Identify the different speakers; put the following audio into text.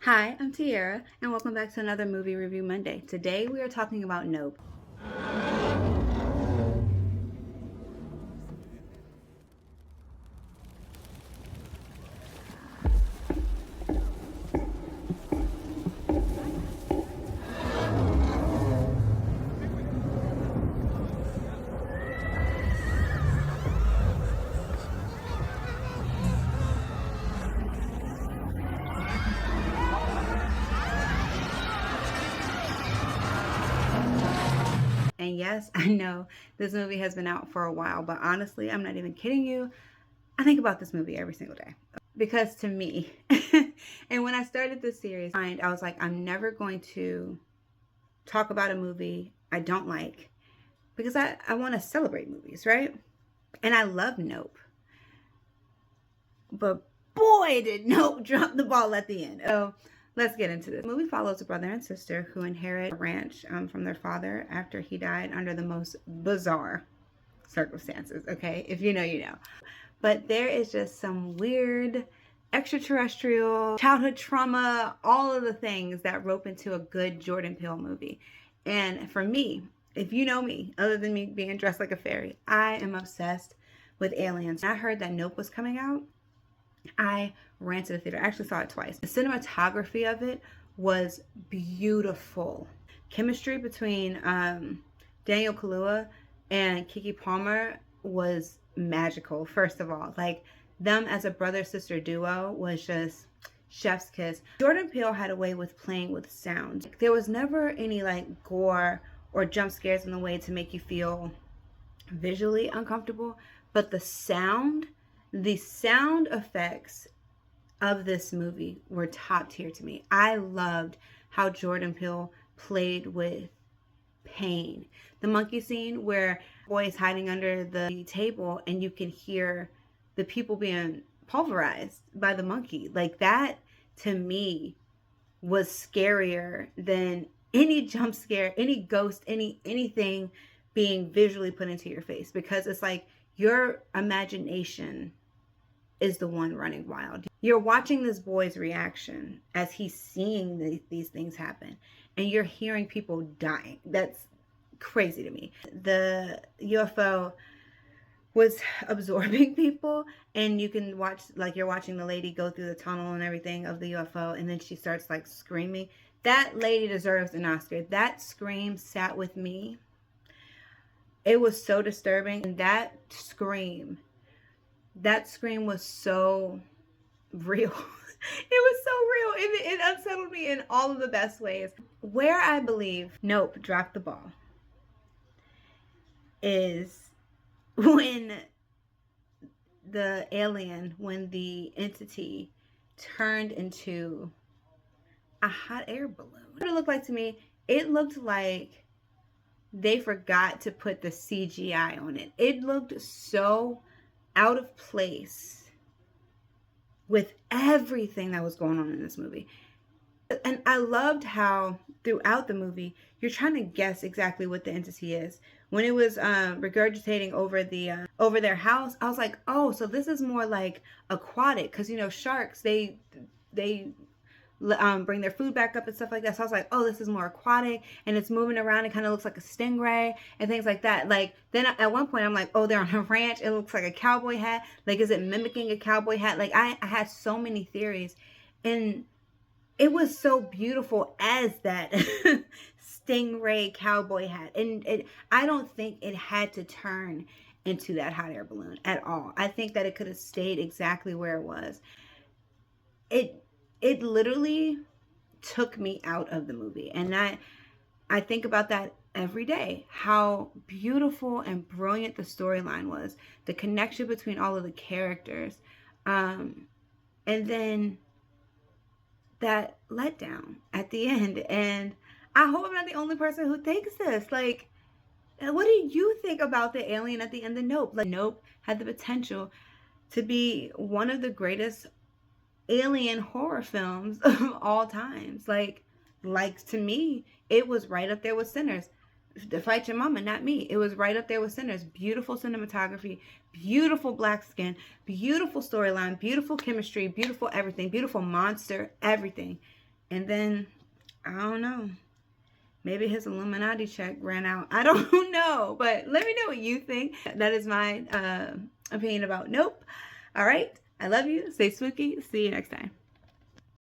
Speaker 1: Hi, I'm Tiara, and welcome back to another Movie Review Monday. Today we are talking about Nope. And yes, I know this movie has been out for a while, but honestly, I'm not even kidding you. I think about this movie every single day. Because to me, and when I started this series, I was like, I'm never going to talk about a movie I don't like because I want to celebrate movies, right? And I love Nope. But boy, did Nope drop the ball at the end. So let's get into this. The movie follows a brother and sister who inherit a ranch from their father after he died under the most bizarre circumstances. Okay, if you know, you know. But there is just some weird extraterrestrial childhood trauma, all of the things that rope into a good Jordan Peele movie. And for me, if you know me, other than me being dressed like a fairy, I am obsessed with aliens. I heard that Nope was coming out. I ran to the theater. I actually saw it twice. The cinematography of it was beautiful. Chemistry between Daniel Kaluuya and Keke Palmer was magical. First of all, like them as a brother-sister duo was just chef's kiss. Jordan Peele had a way with playing with sound. There was never any like gore or jump scares in the way to make you feel visually uncomfortable, but the sound effects of this movie were top tier to me. I loved how Jordan Peele played with pain. The monkey scene where boy is hiding under the table and you can hear the people being pulverized by the monkey. Like that to me was scarier than any jump scare, any ghost, anything being visually put into your face, because it's like your imagination is the one running wild. You're watching this boy's reaction as he's seeing these things happen, and you're hearing people dying. That's crazy to me. The UFO was absorbing people, and you can watch, like you're watching the lady go through the tunnel and everything of the UFO, and then she starts like screaming. That lady deserves an Oscar. That scream sat with me. It was so disturbing. And that scream was so real. It was so real. It unsettled me in all of the best ways. Where I believe Nope dropped the ball is when when the entity turned into a hot air balloon. What it looked like to me, it looked like they forgot to put the CGI on it. It looked so out of place with everything that was going on in this movie. And I loved how throughout the movie you're trying to guess exactly what the entity is. When it was regurgitating over their house, I was like, oh, so this is more like aquatic, because you know sharks they bring their food back up and stuff like that. So I was like, oh, this is more aquatic, and it's moving around. It kind of looks like a stingray and things like that. Like then at one point I'm like, oh, they're on a ranch. It looks like a cowboy hat. Like, is it mimicking a cowboy hat? Like I had so many theories, and it was so beautiful as that stingray cowboy hat. And I don't think it had to turn into that hot air balloon at all. I think that it could have stayed exactly where it was. It literally took me out of the movie. And I think about that every day, how beautiful and brilliant the storyline was, the connection between all of the characters, and then that letdown at the end. And I hope I'm not the only person who thinks this. Like, what do you think about the alien at the end of Nope? Like, Nope had the potential to be one of the greatest alien horror films of all times. Like to me, it was right up there with Sinners. To Fight Your Mama, not me. It was right up there with Sinners. Beautiful cinematography, beautiful black skin, beautiful storyline, beautiful chemistry, beautiful everything, beautiful monster, everything. And then, I don't know. Maybe his Illuminati check ran out. I don't know. But let me know what you think. That is my opinion about Nope. All right. I love you. Stay spooky. See you next time.